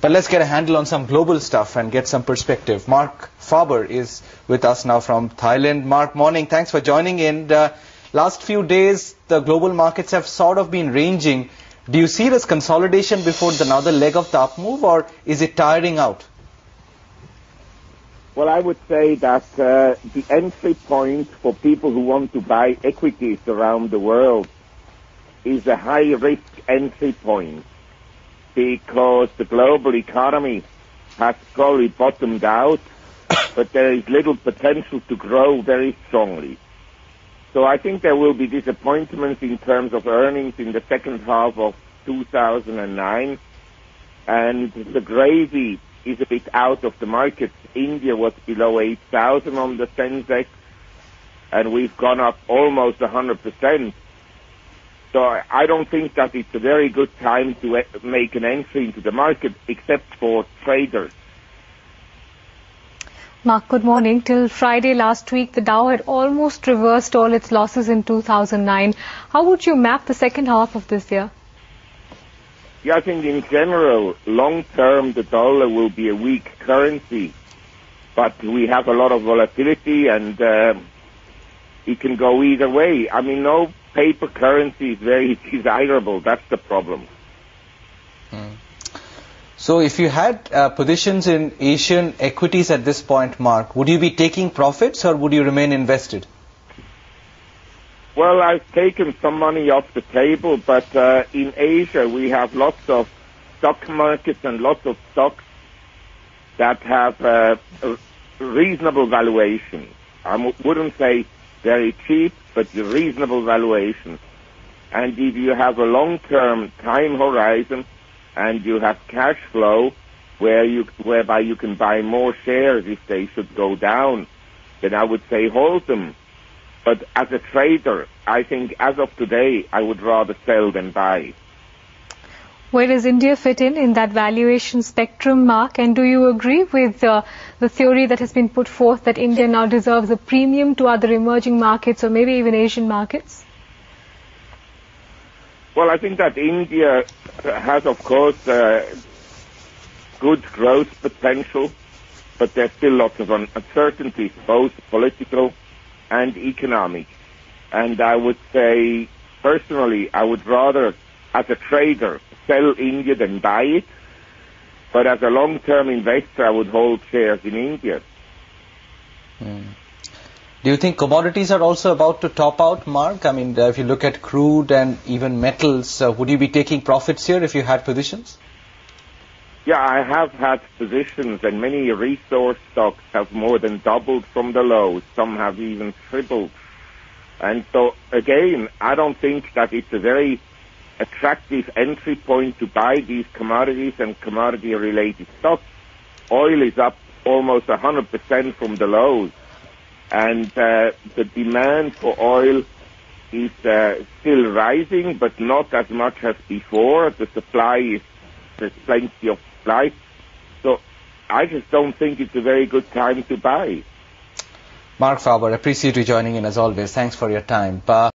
But let's get a handle on some global stuff and get some perspective. Marc Faber is with us now from Thailand. Marc, morning. Thanks for joining in. The last few days, the global markets have sort of been ranging. Do you see this consolidation before another leg of the up move, or is it tiring out? Well, I would say that the entry point for people who want to buy equities around the world is a high-risk entry point, because the global economy has probably bottomed out, but there is little potential to grow very strongly. So I think there will be disappointments in terms of earnings in the second half of 2009, and the gravy is a bit out of the market. India was below 8,000 on the Sensex, and we've gone up almost 100%. So I don't think that it's a very good time to make an entry into the market, except for traders. Marc, good morning. Till Friday last week, the Dow had almost reversed all its losses in 2009. How would you map the second half of this year? Yeah, I think in general, long-term, the dollar will be a weak currency, but we have a lot of volatility, and it can go either way. I mean, no paper currency is very desirable. That's the problem. So if you had positions in Asian equities at this point, Marc, would you be taking profits or would you remain invested? Well, I've taken some money off the table, but in Asia we have lots of stock markets and lots of stocks that have a reasonable valuation. I wouldn't say very cheap, but a reasonable valuation. And if you have a long-term time horizon and you have cash flow whereby you can buy more shares if they should go down, then I would say hold them. But as a trader, I think as of today, I would rather sell than buy. Where does India fit in that valuation spectrum, Marc? And do you agree with the theory that has been put forth that India now deserves a premium to other emerging markets or maybe even Asian markets? Well, I think that India has, of course, good growth potential, but there's still lots of uncertainties, both political and economic. And I would say, personally, I would rather, as a trader, sell India than buy it. But as a long-term investor, I would hold shares in India. Do you think commodities are also about to top out, Marc? I mean, if you look at crude and even metals, would you be taking profits here if you had positions? Yeah, I have had positions, and many resource stocks have more than doubled from the lows. Some have even tripled. And so, again, I don't think that it's a very attractive entry point to buy these commodities and commodity-related stocks. Oil is up almost 100% from the lows. And the demand for oil is still rising, but not as much as before. There's plenty of supply. So I just don't think it's a very good time to buy. Marc Faber, appreciate you joining in as always. Thanks for your time.